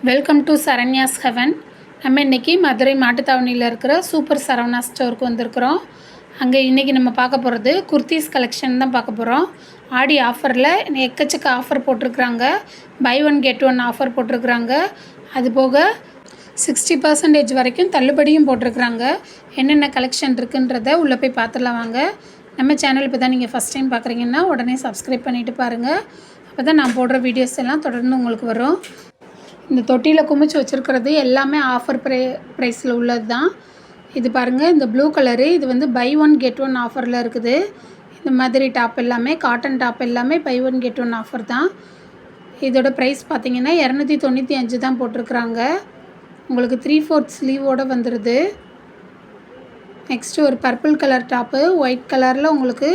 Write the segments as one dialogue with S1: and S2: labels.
S1: Welcome to Saranya's heaven. நம்ம இன்றைக்கி மதுரை மாட்டுத்தாவணியில் இருக்கிற சூப்பர் சரவணா ஸ்டோருக்கு வந்திருக்கிறோம். அங்கே இன்றைக்கி நம்ம பார்க்க போகிறது குர்த்திஸ் கலெக்ஷன் தான் பார்க்க போகிறோம். ஆடி ஆஃபரில் எக்கச்சக்க ஆஃபர் போட்டிருக்கிறாங்க. Buy one get one offer போட்டிருக்கிறாங்க. அதுபோக 60% வரைக்கும் தள்ளுபடியும் போட்டிருக்கிறாங்க. என்னென்ன கலெக்ஷன் இருக்குன்றதை உள்ளே போய் பார்த்துலாம் வாங்க. நம்ம சேனல் இப்போ தான் நீங்கள் ஃபஸ்ட் டைம் பார்க்குறீங்கன்னா உடனே சப்ஸ்கிரைப் பண்ணிவிட்டு பாருங்கள். அப்போ தான் நான் போடுற வீடியோஸ் எல்லாம் தொடர்ந்து உங்களுக்கு வரும். இந்த தொட்டியில் குமிச்சு வச்சுருக்கிறது எல்லாமே ஆஃபர் ப்ரைஸில் உள்ளது தான். இது பாருங்கள், இந்த ப்ளூ கலரு இது வந்து பை ஒன் கெட் ஒன் ஆஃபரில் இருக்குது. இந்த மாதிரி டாப் எல்லாமே காட்டன் டாப் எல்லாமே buy one get one offer தான். இதோட ப்ரைஸ் பார்த்திங்கன்னா 295 தான் போட்டிருக்குறாங்க. உங்களுக்கு 3/4 ஸ்லீவோடு வந்துடுது. நெக்ஸ்ட்டு ஒரு பர்பிள் கலர் டாப்பு ஒயிட் கலரில் உங்களுக்கு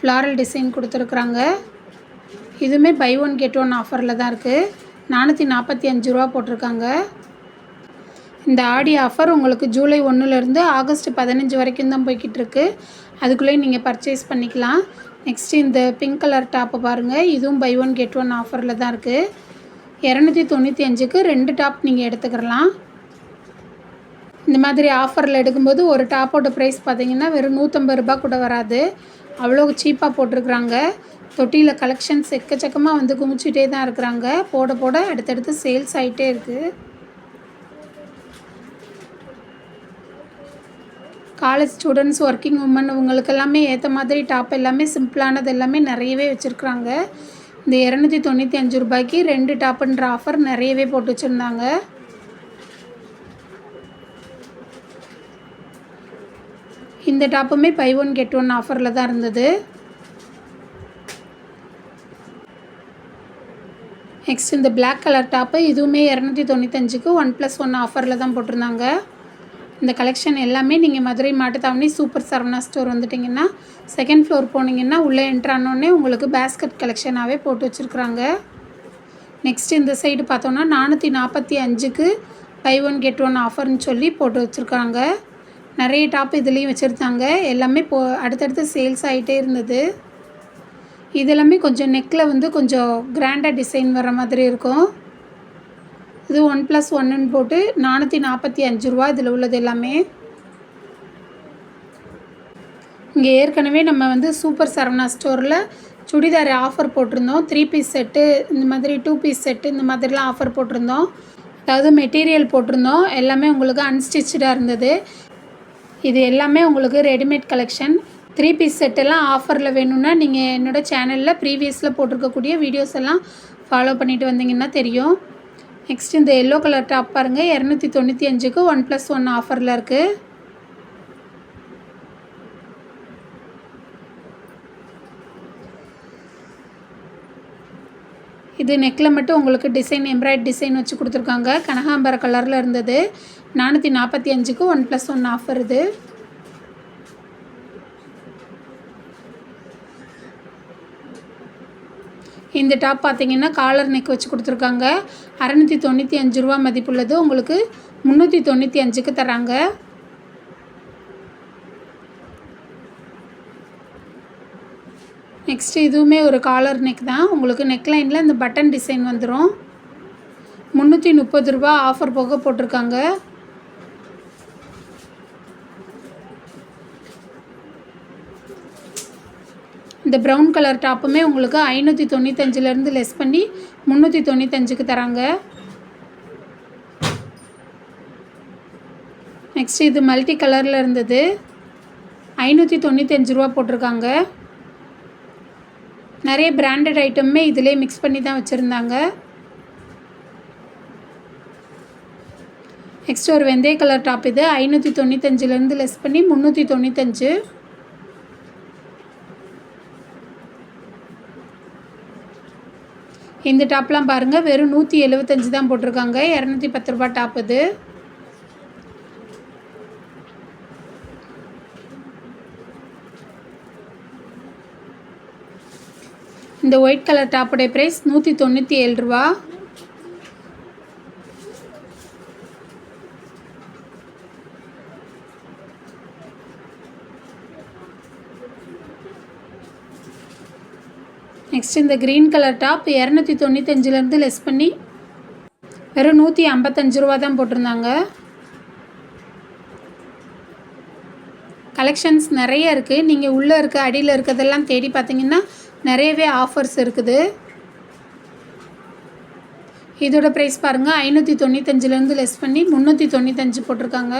S1: ஃப்ளாரல் டிசைன் கொடுத்துருக்குறாங்க. இதுவுமே பை ஒன் கெட் ஒன் ஆஃபரில் தான் இருக்குது. 445 ரூபா போட்டிருக்காங்க. இந்த ஆடி ஆஃபர் உங்களுக்கு ஜூலை 1லேருந்து ஆகஸ்ட் 15 வரைக்கும் தான் போய்கிட்டு இருக்கு. அதுக்குள்ளேயே நீங்கள் பர்ச்சேஸ் பண்ணிக்கலாம். நெக்ஸ்ட்டு இந்த பிங்க் கலர் டாப்பை பாருங்கள், இதுவும் பை ஒன் கெட் ஒன் ஆஃபரில் தான் இருக்குது. 295க்கு 2 டாப் நீங்கள் எடுத்துக்கலாம். இந்த மாதிரி ஆஃபரில் எடுக்கும்போது ஒரு டாப்போட ப்ரைஸ் பார்த்திங்கன்னா வெறும் 150 ரூபா கூட வராது. அவ்வளோ சீப்பாக போட்டிருக்குறாங்க. தொட்டியில் கலெக்ஷன்ஸ் எக்கச்சக்கமாக வந்து குமிச்சிட்டே தான் இருக்கிறாங்க. போட போட அடுத்தடுத்து சேல்ஸ் ஆகிட்டே இருக்குது. காலேஜ் ஸ்டூடெண்ட்ஸ், ஒர்க்கிங் உமன் இவங்களுக்கு எல்லாமே ஏற்ற மாதிரி டாப் எல்லாமே சிம்பிளானது எல்லாமே நிறையவே வச்சுருக்குறாங்க. இந்த 295 ரூபாய்க்கு 2 டாப்புன்ற ஆஃபர் நிறையவே போட்டு வச்சுருந்தாங்க. இந்த டாப்புமே பை ஒன் கெட் ஒன் ஆஃபரில் தான் இருந்தது. நெக்ஸ்ட் இந்த பிளாக் கலர் டாப்பு இதுவுமே 295க்கு 1+1 ஆஃபரில் தான் போட்டிருந்தாங்க. இந்த கலெக்ஷன் எல்லாமே நீங்கள் மதுரை மாட்டுத்தாவணி சூப்பர் சரவணா ஸ்டோர் வந்துட்டிங்கன்னா செகண்ட் ஃப்ளோர் போனீங்கன்னா உள்ளே என்ட்ரானோடனே உங்களுக்கு பேஸ்கெட் கலெக்ஷனாகவே போட்டு வச்சுருக்குறாங்க. நெக்ஸ்ட் இந்த சைடு பார்த்தோன்னா 445க்கு பை ஒன் கெட் ஒன் ஆஃபர்னு சொல்லி போட்டு வச்சுருக்காங்க. நிறைய டாப் இதுலேயும் வச்சுருந்தாங்க. எல்லாமே அடுத்தடுத்து சேல்ஸ் ஆகிட்டே இருந்தது. இதெல்லாமே கொஞ்சம் நெக்கில் வந்து கொஞ்சம் கிராண்டாக டிசைன் வர மாதிரி இருக்கும். இது 1+1ன்னு போட்டு 445 ரூபா இதில் உள்ளது எல்லாமே. இங்கே ஏற்கனவே நம்ம வந்து சூப்பர் சரவணா ஸ்டோரில் சுடிதார் ஆஃபர் போட்டிருந்தோம். 3 பீஸ் செட்டு, இந்த மாதிரி 2 பீஸ் செட்டு, இந்த மாதிரிலாம் ஆஃபர் போட்டிருந்தோம். அதாவது மெட்டீரியல் போட்டிருந்தோம். எல்லாமே உங்களுக்கு அன்ஸ்டிச்சாக இருந்தது. இது எல்லாமே உங்களுக்கு ரெடிமேட் கலெக்ஷன். 3 பீஸ் செட்டெல்லாம் ஆஃபரில் வேணும்னா நீங்கள் என்னோடய சேனலில் ப்ரீவியஸில் போட்டிருக்கக்கூடிய வீடியோஸ் எல்லாம் ஃபாலோ பண்ணிவிட்டு வந்தீங்கன்னா தெரியும். நெக்ஸ்ட் இந்த எல்லோ கலர் டாப் பாருங்கள், 295க்கு 1+1 ஆஃபரில் இருக்குது. இது நெக்கில் மட்டும் உங்களுக்கு டிசைன் எம்ப்ராய்ட் டிசைன் வச்சு கொடுத்துருக்காங்க. கனகாம்பர கலரில் இருந்தது. 445க்கு 1+1 ஆஃபர் இது. இந்த டாப் பார்த்திங்கன்னா காலர் நெக் வச்சு கொடுத்துருக்காங்க. 695 ரூபா மதிப்புள்ளது. உங்களுக்கு 395க்கு தராங்க. நெக்ஸ்ட் இதுவுமே ஒரு காலர் நெக் தான். உங்களுக்கு நெக்லைனில் இந்த பட்டன் டிசைன் வந்துடும். 330 ரூபா ஆஃபர் போக போட்டிருக்காங்க. இந்த ப்ரௌன் கலர் டாப்புமே உங்களுக்கு 595லேருந்து லெஸ் பண்ணி 395க்கு தராங்க. நெக்ஸ்ட் இது மல்டி கலரில் இருந்தது. 595 ரூபா போட்டிருக்காங்க. நிறைய பிராண்டட் ஐட்டமே இதிலே மிக்ஸ் பண்ணி தான் வச்சுருந்தாங்க. நெக்ஸ்ட் ஒரு வெந்தய கலர் டாப் இது 595லேருந்து லெஸ் பண்ணி 395. இந்த டாப்லாம் பாருங்கள், வெறும் 175 தான் போட்டிருக்காங்க. 210 ரூபா டாப் இது. இந்த ஒயிட் கலர் டாப்புடைய ப்ரைஸ் 197 ரூபா. நெக்ஸ்ட் இந்த க்ரீன் கலர் டாப் 295லேருந்து லெஸ் பண்ணி வெறும் 155 ரூபா தான் போட்டிருந்தாங்க. கலெக்ஷன்ஸ் நிறைய இருக்குது. நீங்கள் உள்ளே இருக்க அடியில் இருக்கிறதெல்லாம் தேடி பார்த்தீங்கன்னா நிறையவே ஆஃபர்ஸ் இருக்குது. இதோட ப்ரைஸ் பாருங்கள், 595லேருந்து லெஸ் பண்ணி 395 போட்டிருக்காங்க.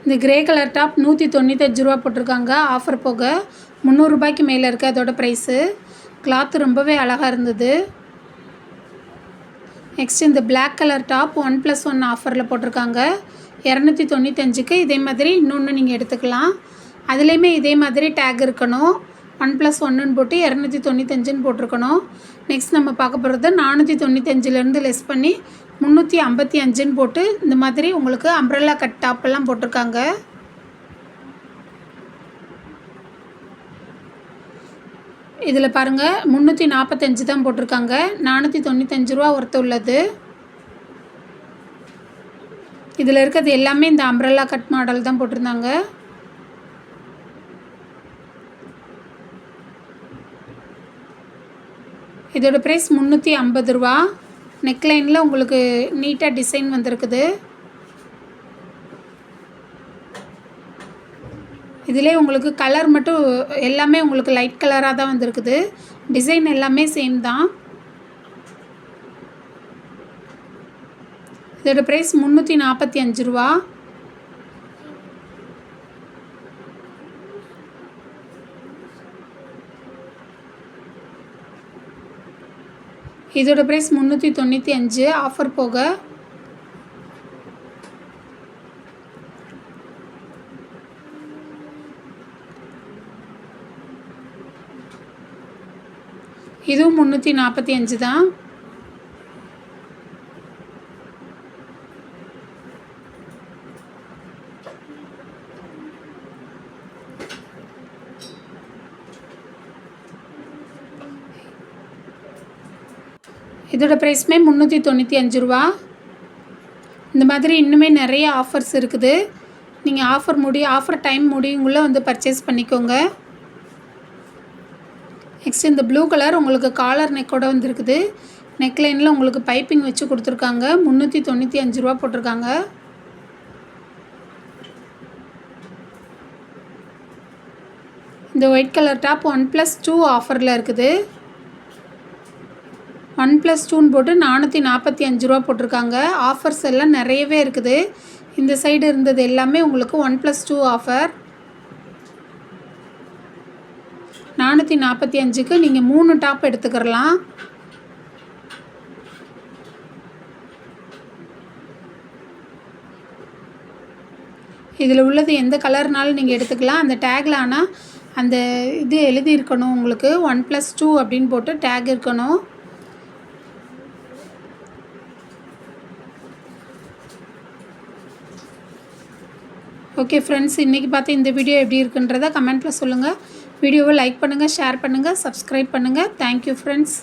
S1: இந்த கிரே கலர் டாப் 195 ரூபா போட்டிருக்காங்க. ஆஃபர் போக 300 ரூபாய்க்கு மேலே இருக்குது அதோட ப்ரைஸு. கிளாத் ரொம்பவே அழகாக இருந்தது. நெக்ஸ்ட் இந்த பிளாக் கலர் டாப் 1+1 ஆஃபரில் போட்டிருக்காங்க. 295க்கு இதே மாதிரி இன்னொன்று நீங்கள் எடுத்துக்கலாம். அதுலேயுமே இதே மாதிரி டேக் இருக்கணும். 1+1ன்னு போட்டு 295ன்னு போட்டிருக்கணும். நெக்ஸ்ட் நம்ம பார்க்க போகிறது 495லேருந்து லெஸ் பண்ணி 355ன்னு போட்டு இந்த மாதிரி உங்களுக்கு அம்ப்ரெல்லா கட் டாப்பெல்லாம் போட்டிருக்காங்க. இதில் பாருங்கள் 345 தான் போட்டிருக்காங்க. 495 ரூபா ஒர்த்து உள்ளது. இதில் இருக்கிறது எல்லாமே இந்த அம்ப்ரெல்லா கட் மாடல் தான் போட்டிருந்தாங்க. இதோட ப்ரைஸ் 350 ரூபா. நெக்லைனில் உங்களுக்கு நீட்டாக டிசைன் வந்திருக்குது. இதிலே உங்களுக்கு கலர் மட்டும் எல்லாமே உங்களுக்கு லைட் கலராக தான் வந்திருக்குது. டிசைன் எல்லாமே சேம் தான். இதோட ப்ரைஸ் 345 ரூபா. இதோட ப்ரைஸ் 395 ஆஃபர் போக. இதுவும் 345 தான். இதோட ப்ரைஸுமே 395 ரூபா. இந்த மாதிரி இன்னுமே நிறைய ஆஃபர்ஸ் இருக்குது. நீங்கள் ஆஃபர் டைம் முடியுங்குள்ளே வந்து பர்ச்சேஸ் பண்ணிக்கோங்க. நெக்ஸ்ட் இந்த ப்ளூ கலர் உங்களுக்கு காலர் நெக்கோட வந்துருக்குது. நெக்லைனில் உங்களுக்கு பைப்பிங் வச்சு கொடுத்துருக்காங்க. 395 ரூபா போட்டிருக்காங்க. இந்த ஒயிட் கலர் டாப் 1+2 ஆஃபரில் இருக்குது. 1+2ன்னு போட்டு 445 ரூபா போட்டிருக்காங்க. ஆஃபர்ஸ் எல்லாம் நிறையவே இருக்குது. இந்த சைடு இருந்தது எல்லாமே உங்களுக்கு 1+2 ஆஃபர். 445க்கு நீங்கள் 3 டாப் எடுத்துக்கிறலாம். இதில் உள்ளது எந்த கலர்னாலும் நீங்கள் எடுத்துக்கலாம். அந்த டேக்கில் ஆனால் அந்த இது எழுதி இருக்கணும், உங்களுக்கு 1+2 அப்படின்னு போட்டு டேக் இருக்கணும். ஓகே ஃப்ரெண்ட்ஸ், இன்றைக்கி பார்த்து இந்த வீடியோ எப்படி இருக்குன்றதை கமெண்ட்டில் சொல்லுங்கள். வீடியோவை லைக் பண்ணுங்கள், ஷேர் பண்ணுங்கள், சப்ஸ்கிரைப் பண்ணுங்கள். Thank you friends.